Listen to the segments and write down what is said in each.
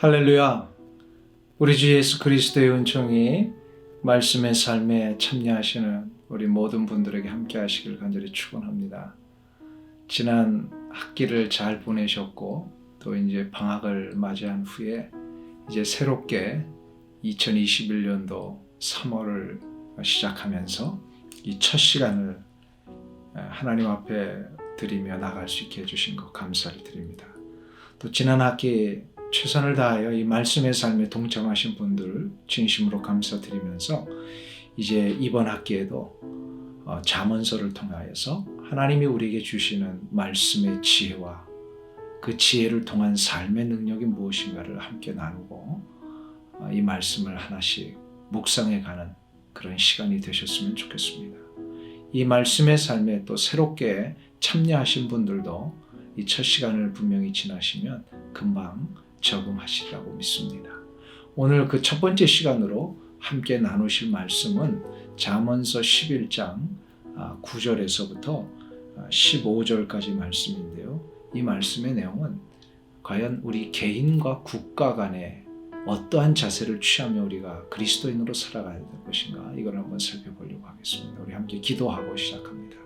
할렐루야. 우리 주 예수 그리스도의 은총이 말씀의 삶에 참여하시는 우리 모든 분들에게 함께 하시길 간절히 축원합니다. 지난 학기를 잘 보내셨고 또 이제 방학을 맞이한 후에 이제 새롭게 2021년도 3월을 시작하면서 이 첫 시간을 하나님 앞에 드리며 나갈 수 있게 해주신 것 감사를 드립니다. 또 지난 학기 최선을 다하여 이 말씀의 삶에 동참하신 분들을 진심으로 감사드리면서 이제 이번 학기에도 잠언서를 통하여서 하나님이 우리에게 주시는 말씀의 지혜와 그 지혜를 통한 삶의 능력이 무엇인가를 함께 나누고 이 말씀을 하나씩 묵상해가는 그런 시간이 되셨으면 좋겠습니다. 이 말씀의 삶에 또 새롭게 참여하신 분들도 이 첫 시간을 분명히 지나시면 금방 적응하시리라고 믿습니다. 오늘 그 첫 번째 시간으로 함께 나누실 말씀은 잠언서 11장 9절에서부터 15절까지 말씀인데요. 이 말씀의 내용은 과연 우리 개인과 국가 간에 어떠한 자세를 취하며 우리가 그리스도인으로 살아가야 될 것인가, 이걸 한번 살펴보려고 하겠습니다. 우리 함께 기도하고 시작합니다.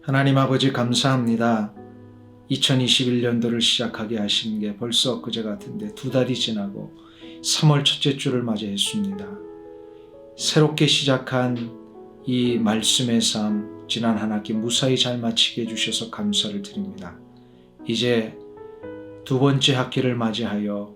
하나님 아버지 감사합니다. 2021년도를 시작하게 하신 게 벌써 그제 같은데 2달이 지나고 3월 첫째 주를 맞이했습니다. 새롭게 시작한 이 말씀의 삶, 지난 한 학기 무사히 잘 마치게 해주셔서 감사를 드립니다. 이제 두 번째 학기를 맞이하여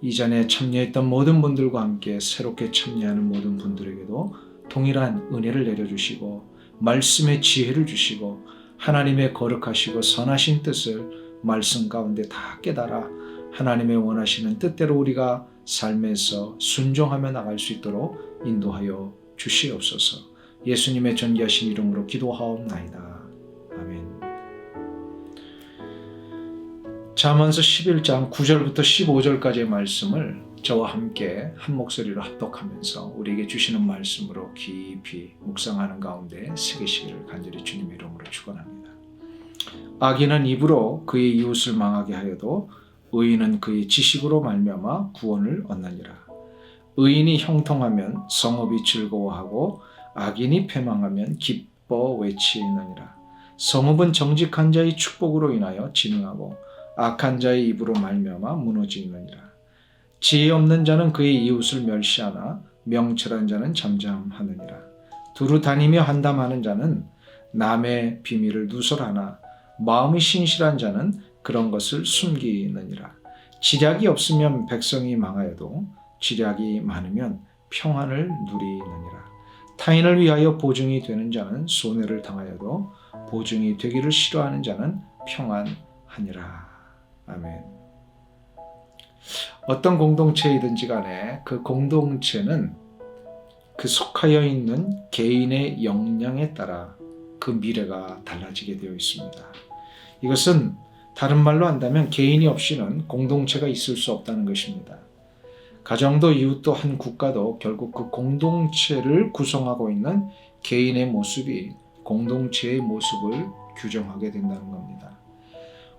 이전에 참여했던 모든 분들과 함께 새롭게 참여하는 모든 분들에게도 동일한 은혜를 내려주시고 말씀의 지혜를 주시고 하나님의 거룩하시고 선하신 뜻을 말씀 가운데 다 깨달아 하나님의 원하시는 뜻대로 우리가 삶에서 순종하며 나갈 수 있도록 인도하여 주시옵소서. 예수님의 존귀하신 이름으로 기도하옵나이다. 아멘. 잠언서 11장 9절부터 15절까지의 말씀을 저와 함께 한 목소리로 합독하면서 우리에게 주시는 말씀으로 깊이 묵상하는 가운데 새기시기를 간절히 주님의 이름으로 축원합니다. 악인은 입으로 그의 이웃을 망하게 하여도 의인은 그의 지식으로 말미암아 구원을 얻느니라. 의인이 형통하면 성읍이 즐거워하고 악인이 패망하면 기뻐 외치느니라. 성읍은 정직한 자의 축복으로 인하여 진흥하고 악한 자의 입으로 말미암아 무너지느니라. 지혜 없는 자는 그의 이웃을 멸시하나 명철한 자는 잠잠하느니라. 두루 다니며 한담하는 자는 남의 비밀을 누설하나 마음이 신실한 자는 그런 것을 숨기느니라. 지략이 없으면 백성이 망하여도 지략이 많으면 평안을 누리느니라. 타인을 위하여 보증이 되는 자는 손해를 당하여도 보증이 되기를 싫어하는 자는 평안하니라. 아멘. 어떤 공동체이든지 간에 그 공동체는 그 속하여 있는 개인의 역량에 따라 그 미래가 달라지게 되어 있습니다. 이것은 다른 말로 한다면 개인이 없이는 공동체가 있을 수 없다는 것입니다. 가정도 이웃도 한 국가도 결국 그 공동체를 구성하고 있는 개인의 모습이 공동체의 모습을 규정하게 된다는 겁니다.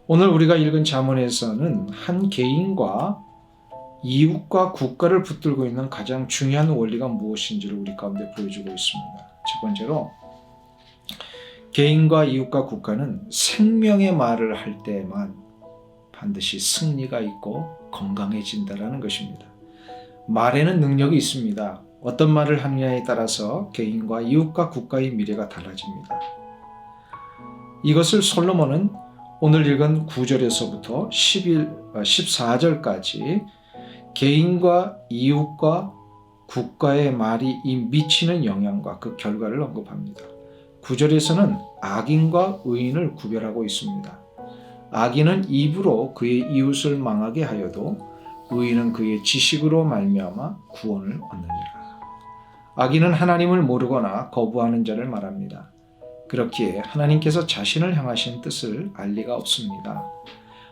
오늘 우리가 읽은 잠언에서는 한 개인과 이웃과 국가를 붙들고 있는 가장 중요한 원리가 무엇인지를 우리 가운데 보여주고 있습니다. 첫 번째로 개인과 이웃과 국가는 생명의 말을 할 때만 반드시 승리가 있고 건강해진다는 것입니다. 말에는 능력이 있습니다. 어떤 말을 하느냐에 따라서 개인과 이웃과 국가의 미래가 달라집니다. 이것을 솔로몬은 오늘 읽은 9절에서부터 14절까지 개인과 이웃과 국가의 말이 미치는 영향과 그 결과를 언급합니다. 9절에서는 악인과 의인을 구별하고 있습니다. 악인은 입으로 그의 이웃을 망하게 하여도 의인은 그의 지식으로 말미암아 구원을 얻느니라. 악인은 하나님을 모르거나 거부하는 자를 말합니다. 그렇기에 하나님께서 자신을 향하신 뜻을 알 리가 없습니다.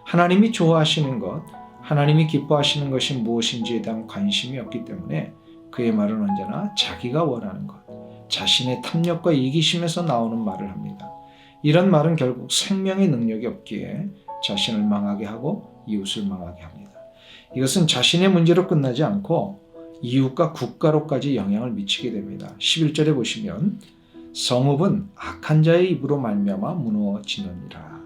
하나님이 좋아하시는 것, 하나님이 기뻐하시는 것이 무엇인지에 대한 관심이 없기 때문에 그의 말은 언제나 자기가 원하는 것, 자신의 탐욕과 이기심에서 나오는 말을 합니다. 이런 말은 결국 생명의 능력이 없기에 자신을 망하게 하고 이웃을 망하게 합니다. 이것은 자신의 문제로 끝나지 않고 이웃과 국가로까지 영향을 미치게 됩니다. 11절에 보시면 성읍은 악한 자의 입으로 말미암아 무너지느니라.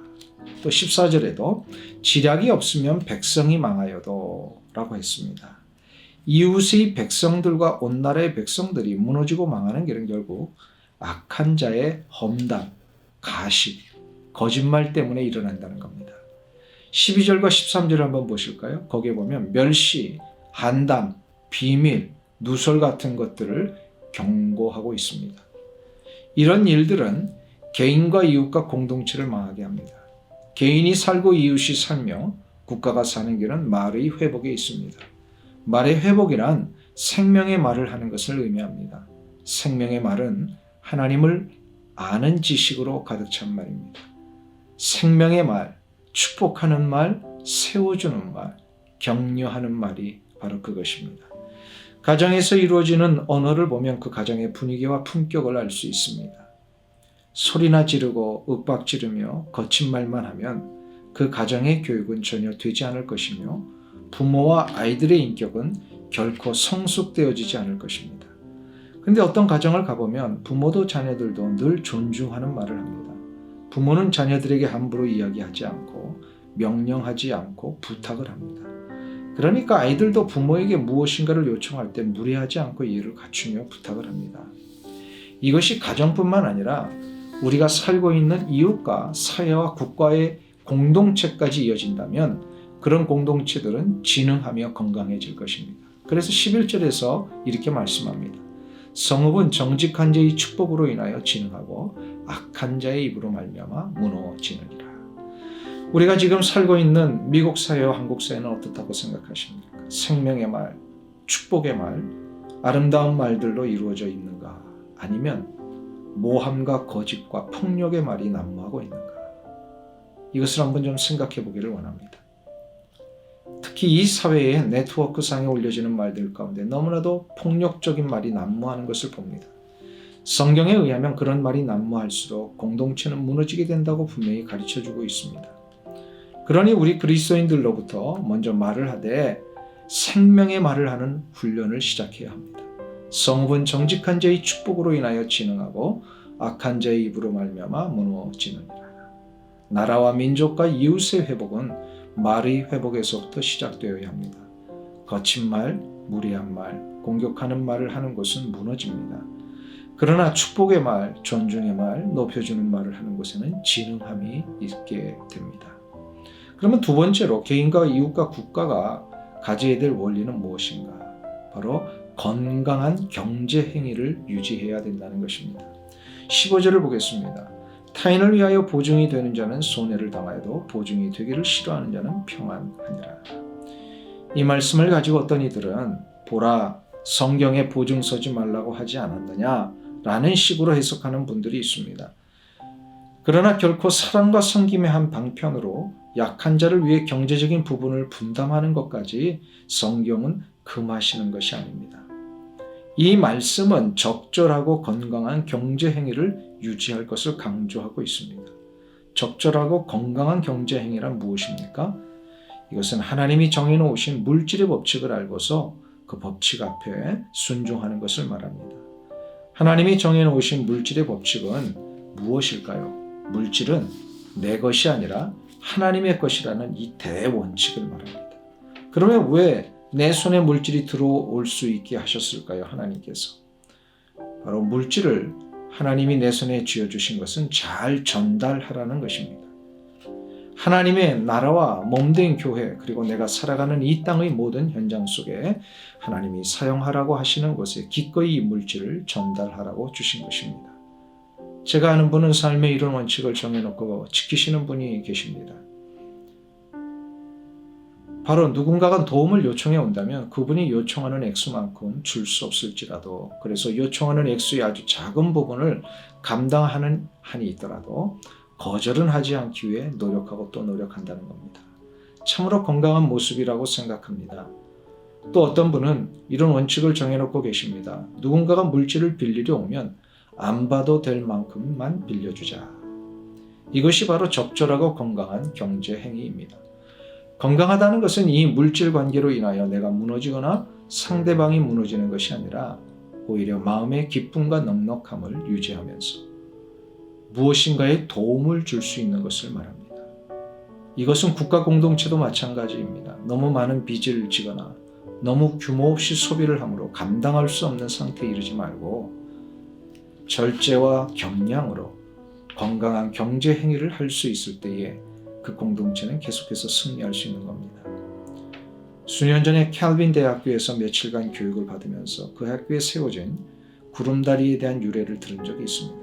또 14절에도 지략이 없으면 백성이 망하여도 라고 했습니다. 이웃의 백성들과 온 나라의 백성들이 무너지고 망하는 길은 결국 악한 자의 험담, 가식, 거짓말 때문에 일어난다는 겁니다. 12절과 13절을 한번 보실까요? 거기에 보면 멸시, 한담, 비밀, 누설 같은 것들을 경고하고 있습니다. 이런 일들은 개인과 이웃과 공동체를 망하게 합니다. 개인이 살고 이웃이 살며 국가가 사는 길은 말의 회복에 있습니다. 말의 회복이란 생명의 말을 하는 것을 의미합니다. 생명의 말은 하나님을 아는 지식으로 가득 찬 말입니다. 생명의 말, 축복하는 말, 세워주는 말, 격려하는 말이 바로 그것입니다. 가정에서 이루어지는 언어를 보면 그 가정의 분위기와 품격을 알 수 있습니다. 소리나 지르고 윽박 지르며 거친 말만 하면 그 가정의 교육은 전혀 되지 않을 것이며 부모와 아이들의 인격은 결코 성숙되어지지 않을 것입니다. 그런데 어떤 가정을 가보면 부모도 자녀들도 늘 존중하는 말을 합니다. 부모는 자녀들에게 함부로 이야기하지 않고 명령하지 않고 부탁을 합니다. 그러니까 아이들도 부모에게 무엇인가를 요청할 때 무례하지 않고 이해를 갖추며 부탁을 합니다. 이것이 가정뿐만 아니라 우리가 살고 있는 이웃과 사회와 국가의 공동체까지 이어진다면 그런 공동체들은 진흥하며 건강해질 것입니다. 그래서 11절에서 이렇게 말씀합니다. 성읍은 정직한 자의 축복으로 인하여 진흥하고 악한 자의 입으로 말미암아 무너지느니라. 우리가 지금 살고 있는 미국 사회와 한국 사회는 어떻다고 생각하십니까? 생명의 말, 축복의 말, 아름다운 말들로 이루어져 있는가? 아니면 모함과 거짓과 폭력의 말이 난무하고 있는가? 이것을 한번 좀 생각해 보기를 원합니다. 특히 이 사회의 네트워크상에 올려지는 말들 가운데 너무나도 폭력적인 말이 난무하는 것을 봅니다. 성경에 의하면 그런 말이 난무할수록 공동체는 무너지게 된다고 분명히 가르쳐주고 있습니다. 그러니 우리 그리스도인들로부터 먼저 말을 하되 생명의 말을 하는 훈련을 시작해야 합니다. 성읍은 정직한 자의 축복으로 인하여 진흥하고 악한 자의 입으로 말미암아 무너지느니라. 나라와 민족과 이웃의 회복은 말의 회복에서부터 시작되어야 합니다. 거친 말, 무례한 말, 공격하는 말을 하는 곳은 무너집니다. 그러나 축복의 말, 존중의 말, 높여주는 말을 하는 곳에는 진흥함이 있게 됩니다. 그러면 두 번째로 개인과 이웃과 국가가 가져야 될 원리는 무엇인가? 바로 건강한 경제 행위를 유지해야 된다는 것입니다. 15절을 보겠습니다. 타인을 위하여 보증이 되는 자는 손해를 당하여도 보증이 되기를 싫어하는 자는 평안하니라. 이 말씀을 가지고 어떤 이들은 보라, 성경에 보증 서지 말라고 하지 않았느냐 라는 식으로 해석하는 분들이 있습니다. 그러나 결코 사랑과 섬김의 한 방편으로 약한 자를 위해 경제적인 부분을 분담하는 것까지 성경은 금하시는 것이 아닙니다. 이 말씀은 적절하고 건강한 경제 행위를 유지할 것을 강조하고 있습니다. 적절하고 건강한 경제 행위란 무엇입니까? 이것은 하나님이 정해놓으신 물질의 법칙을 알고서 그 법칙 앞에 순종하는 것을 말합니다. 하나님이 정해놓으신 물질의 법칙은 무엇일까요? 물질은 내 것이 아니라 하나님의 것이라는 이 대원칙을 말합니다. 그러면 왜 내 손에 물질이 들어올 수 있게 하셨을까요? 하나님께서. 바로 물질을 하나님이 내 손에 쥐어주신 것은 잘 전달하라는 것입니다. 하나님의 나라와 몸된 교회 그리고 내가 살아가는 이 땅의 모든 현장 속에 하나님이 사용하라고 하시는 곳에 기꺼이 이 물질을 전달하라고 주신 것입니다. 제가 아는 분은 삶의 이런 원칙을 정해놓고 지키시는 분이 계십니다. 바로 누군가가 도움을 요청해 온다면 그분이 요청하는 액수만큼 줄 수 없을지라도 그래서 요청하는 액수의 아주 작은 부분을 감당하는 한이 있더라도 거절은 하지 않기 위해 노력하고 또 노력한다는 겁니다. 참으로 건강한 모습이라고 생각합니다. 또 어떤 분은 이런 원칙을 정해놓고 계십니다. 누군가가 물질을 빌리려 오면 안 봐도 될 만큼만 빌려주자. 이것이 바로 적절하고 건강한 경제 행위입니다. 건강하다는 것은 이 물질 관계로 인하여 내가 무너지거나 상대방이 무너지는 것이 아니라 오히려 마음의 기쁨과 넉넉함을 유지하면서 무엇인가에 도움을 줄 수 있는 것을 말합니다. 이것은 국가 공동체도 마찬가지입니다. 너무 많은 빚을 지거나 너무 규모 없이 소비를 함으로 감당할 수 없는 상태에 이르지 말고 절제와 경량으로 건강한 경제 행위를 할 수 있을 때에 그 공동체는 계속해서 승리할 수 있는 겁니다. 수년 전에 캘빈 대학교에서 며칠간 교육을 받으면서 그 학교에 세워진 구름다리에 대한 유래를 들은 적이 있습니다.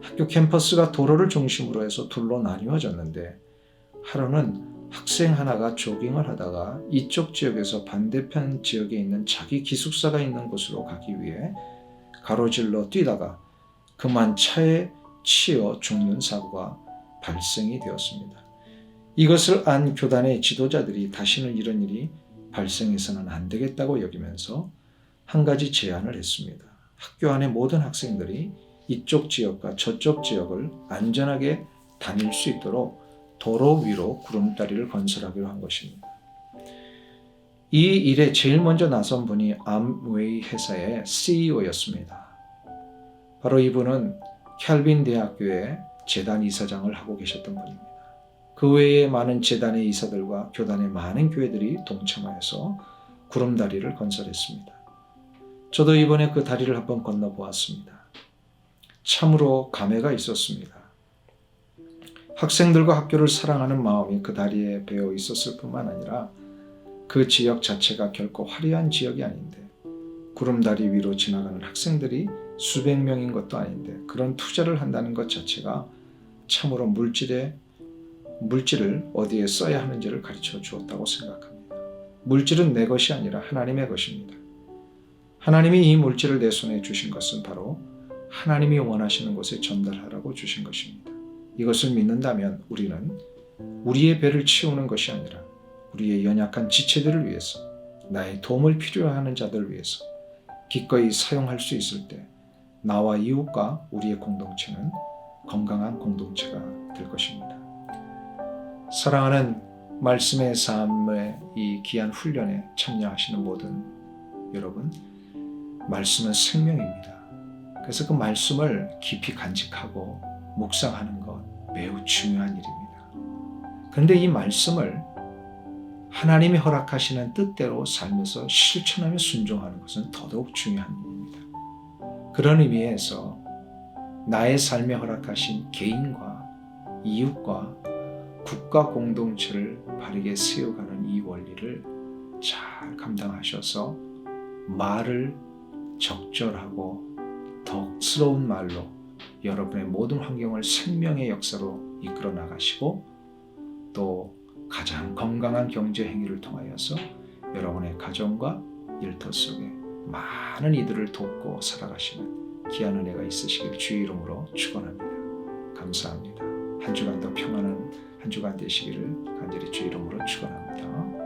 학교 캠퍼스가 도로를 중심으로 해서 둘로 나뉘어졌는데 하루는 학생 하나가 조깅을 하다가 이쪽 지역에서 반대편 지역에 있는 자기 기숙사가 있는 곳으로 가기 위해 가로질러 뛰다가 그만 차에 치여 죽는 사고가 발생이 되었습니다. 이것을 안 교단의 지도자들이 다시는 이런 일이 발생해서는 안 되겠다고 여기면서 한 가지 제안을 했습니다. 학교 안의 모든 학생들이 이쪽 지역과 저쪽 지역을 안전하게 다닐 수 있도록 도로 위로 구름다리를 건설하기로 한 것입니다. 이 일에 제일 먼저 나선 분이 암웨이 회사의 CEO였습니다. 바로 이분은 캘빈 대학교의 재단 이사장을 하고 계셨던 분입니다. 그 외에 많은 재단의 이사들과 교단의 많은 교회들이 동참하여서 구름다리를 건설했습니다. 저도 이번에 그 다리를 한번 건너보았습니다. 참으로 감회가 있었습니다. 학생들과 학교를 사랑하는 마음이 그 다리에 배어 있었을 뿐만 아니라 그 지역 자체가 결코 화려한 지역이 아닌데 구름다리 위로 지나가는 학생들이 수백 명인 것도 아닌데 그런 투자를 한다는 것 자체가 참으로 물질을 어디에 써야 하는지를 가르쳐 주었다고 생각합니다. 물질은 내 것이 아니라 하나님의 것입니다. 하나님이 이 물질을 내 손에 주신 것은 바로 하나님이 원하시는 곳에 전달하라고 주신 것입니다. 이것을 믿는다면 우리는 우리의 배를 채우는 것이 아니라 우리의 연약한 지체들을 위해서 나의 도움을 필요하는 자들을 위해서 기꺼이 사용할 수 있을 때 나와 이웃과 우리의 공동체는 건강한 공동체가 될 것입니다. 사랑하는 말씀의 삶의 이 귀한 훈련에 참여하시는 모든 여러분, 말씀은 생명입니다. 그래서 그 말씀을 깊이 간직하고 묵상하는 것 매우 중요한 일입니다. 그런데 이 말씀을 하나님이 허락하시는 뜻대로 살면서 실천하며 순종하는 것은 더더욱 중요한 일입니다. 그런 의미에서 나의 삶에 허락하신 개인과 이웃과 국가 공동체를 바르게 세워가는 이 원리를 잘 감당하셔서 말을 적절하고 덕스러운 말로 여러분의 모든 환경을 생명의 역사로 이끌어 나가시고 또 가장 건강한 경제 행위를 통하여서 여러분의 가정과 일터 속에 많은 이들을 돕고 살아가시는 귀한 은혜가 있으시길 주의 이름으로 축원합니다. 감사합니다. 한 주간도 평안한 한 주간 되시기를 간절히 주의 이름으로 축원합니다.